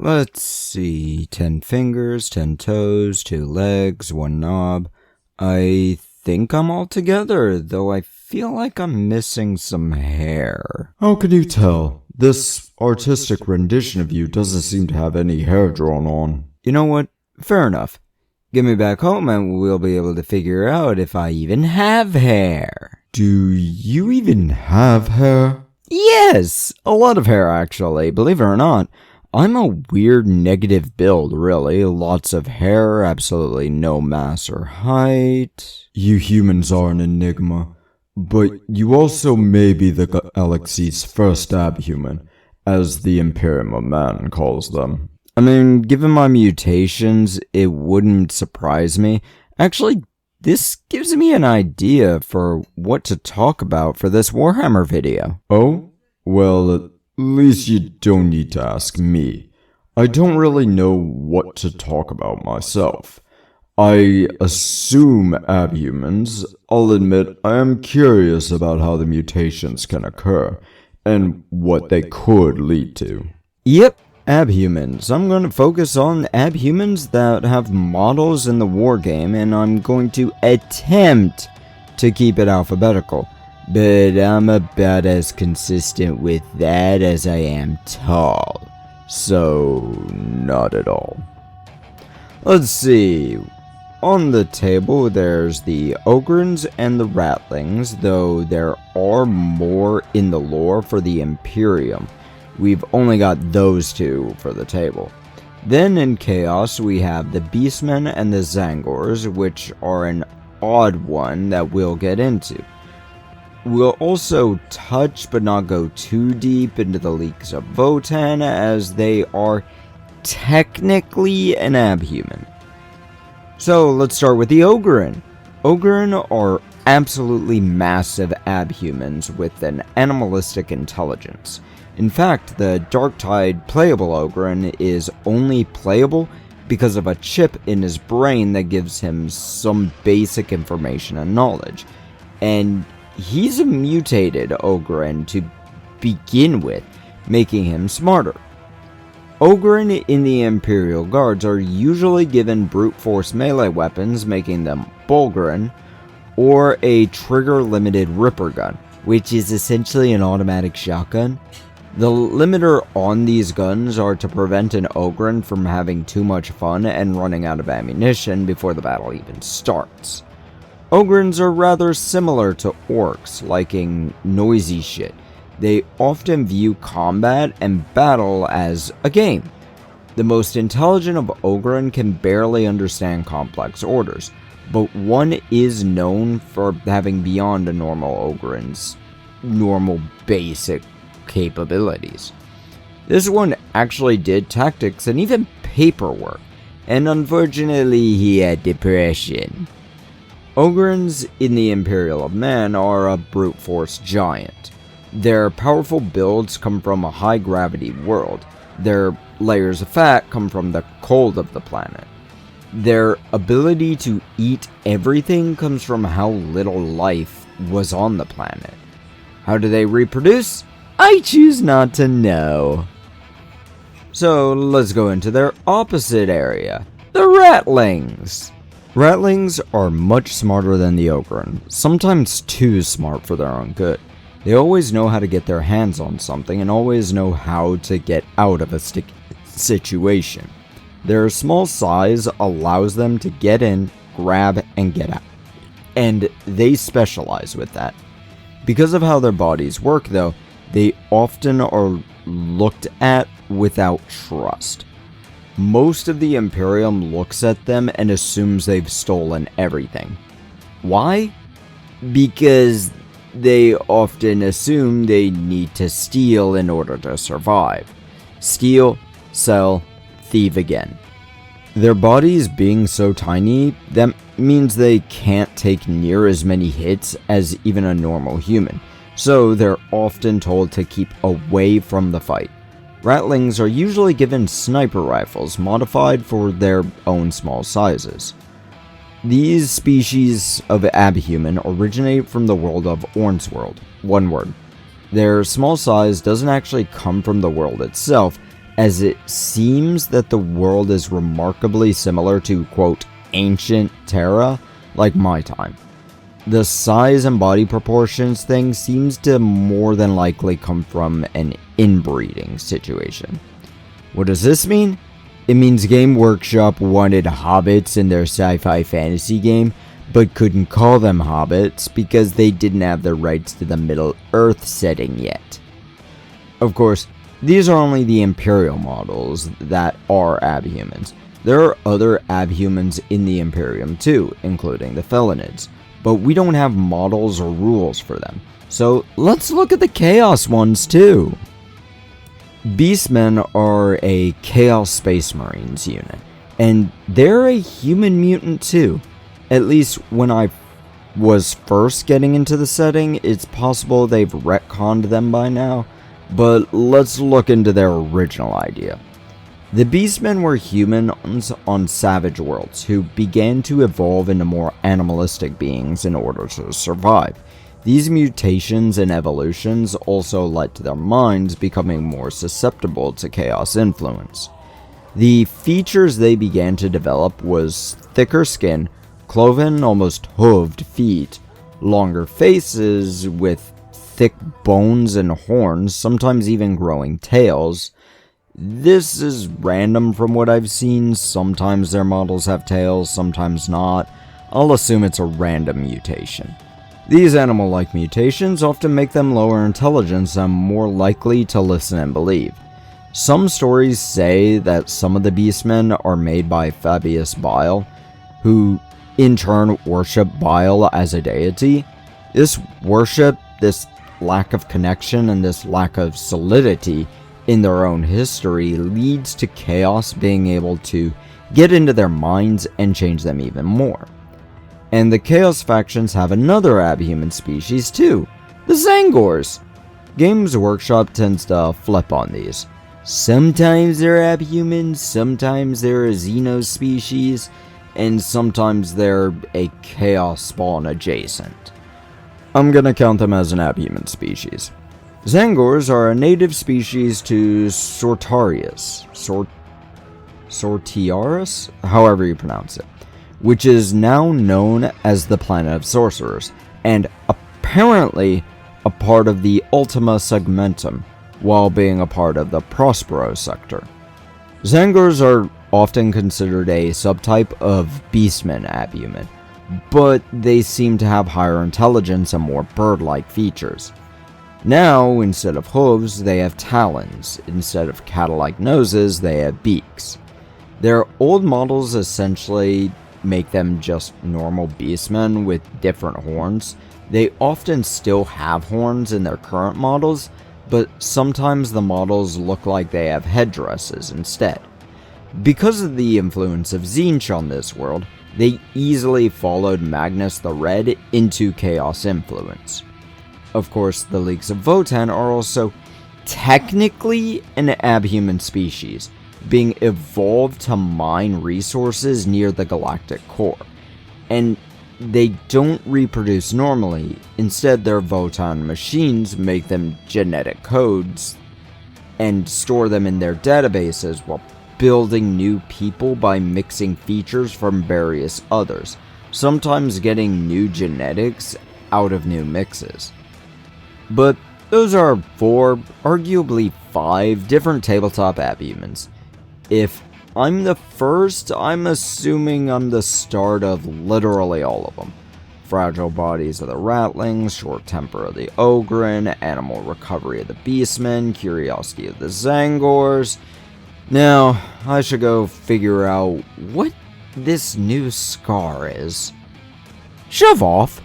Let's see, 10 fingers, 10 toes, 2 legs, 1 knob. I think I'm all together, though I feel like I'm missing some hair. How can you tell? This artistic rendition of you doesn't seem to have any hair drawn on. You know what? Fair enough. Get me back home and we'll be able to figure out if I even have hair. Do you even have hair? Yes, a lot of hair actually, believe it or not. I'm a weird negative build, really. Lots of hair, absolutely no mass or height. You humans are an enigma, but you also may be the galaxy's first abhuman, as the Imperium of Man calls them. I mean, given my mutations, it wouldn't surprise me. Actually, this gives me an idea for what to talk about for this Warhammer video. Oh? Well, at least you don't need to ask me. I don't really know what to talk about myself. I assume abhumans. I'll admit I am curious about how the mutations can occur, and what they could lead to. Yep, abhumans. I'm going to focus on abhumans that have models in the wargame, and I'm going to attempt to keep it alphabetical. But I'm about as consistent with that as I am tall. So, not at all. Let's see. On the table, there's the Ogrins and the Ratlings, though there are more in the lore for the Imperium. We've only got those two for the table. Then in Chaos, we have the Beastmen and the Zangors, which are an odd one that we'll get into. We'll also touch but not go too deep into the leaks of Votan, as they are technically an abhuman. So let's start with the Ogryn. Ogryn are absolutely massive abhumans with an animalistic intelligence. In fact, the Darktide playable Ogryn is only playable because of a chip in his brain that gives him some basic information and knowledge. And he's a mutated Ogryn to begin with, making him smarter. Ogryn in the Imperial Guards are usually given brute force melee weapons, making them Bulgrin, or a trigger-limited Ripper gun, which is essentially an automatic shotgun. The limiter on these guns are to prevent an Ogryn from having too much fun and running out of ammunition before the battle even starts. Ogrins are rather similar to orcs, liking noisy shit. They often view combat and battle as a game. The most intelligent of Ogryn can barely understand complex orders, but one is known for having beyond a normal Ogryn's normal basic capabilities. This one actually did tactics and even paperwork, and unfortunately he had depression. Ogrins in the Imperial of Man are a brute force giant. Their powerful builds come from a high-gravity world. Their layers of fat come from the cold of the planet. Their ability to eat everything comes from how little life was on the planet. How do they reproduce? I choose not to know. So let's go into their opposite area, the Ratlings. Ratlings are much smarter than the Ogryn, sometimes too smart for their own good. They always know how to get their hands on something and always know how to get out of a sticky situation. Their small size allows them to get in, grab, and get out. And they specialize with that. Because of how their bodies work though, they often are looked at without trust. Most of the Imperium looks at them and assumes they've stolen everything. Why? Because they often assume they need to steal in order to survive. Steal, sell, thieve again. Their bodies being so tiny, that means they can't take near as many hits as even a normal human, so they're often told to keep away from the fight. Ratlings are usually given sniper rifles modified for their own small sizes. These species of abhuman originate from the world of Orn's world, one word. Their small size doesn't actually come from the world itself, as it seems that the world is remarkably similar to, quote, ancient Terra, like my time. The size and body proportions thing seems to more than likely come from an inbreeding situation. What does this mean? It means Game Workshop wanted hobbits in their sci-fi fantasy game, but couldn't call them hobbits because they didn't have the rights to the Middle-earth setting yet. Of course, these are only the Imperial models that are Abhumans. There are other Abhumans in the Imperium too, including the Felinids, but we don't have models or rules for them. So let's look at the Chaos ones too. Beastmen are a Chaos Space Marines unit, and they're a human mutant too. At least when I was first getting into the setting, it's possible they've retconned them by now, but let's look into their original idea. The Beastmen were humans on savage worlds who began to evolve into more animalistic beings in order to survive. These mutations and evolutions also led to their minds becoming more susceptible to chaos influence. The features they began to develop was thicker skin, cloven, almost hooved feet, longer faces with thick bones and horns, sometimes even growing tails. This is random from what I've seen. Sometimes their models have tails, sometimes not. I'll assume it's a random mutation. These animal-like mutations often make them lower intelligence and more likely to listen and believe. Some stories say that some of the Beastmen are made by Fabius Bile, who in turn worship Bile as a deity. This worship, this lack of connection, and this lack of solidity in their own history leads to chaos being able to get into their minds and change them even more. And the Chaos factions have another Abhuman species too, the Zangors. Games Workshop tends to flip on these. Sometimes they're Abhumans, sometimes they're a Xeno species, and sometimes they're a Chaos spawn adjacent. I'm gonna count them as an Abhuman species. Zangors are a native species to Sortarius, Sortiaris, however you pronounce it, which is now known as the Planet of Sorcerers, and apparently a part of the Ultima Segmentum, while being a part of the Prospero sector. Zangors are often considered a subtype of Beastmen Abhuman, but they seem to have higher intelligence and more bird-like features. Now, instead of hooves, they have talons. Instead of cattle-like noses, they have beaks. Their old models essentially make them just normal beastmen with different horns. They often still have horns in their current models, but sometimes the models look like they have headdresses instead. Because of the influence of Tzeentch on this world, they easily followed Magnus the Red into Chaos influence. Of course, the Leagues of Votann are also technically an Abhuman species, being evolved to mine resources near the galactic core, and they don't reproduce normally. Instead, their Votann machines make them genetic codes and store them in their databases while building new people by mixing features from various others, sometimes getting new genetics out of new mixes. But those are 4, arguably 5 different tabletop Abhumans. If I'm the first, I'm assuming I'm the start of literally all of them. Fragile bodies of the Ratlings, short temper of the Ogryn, animal recovery of the Beastmen, curiosity of the Zangors. Now, I should go figure out what this new scar is. Shove off!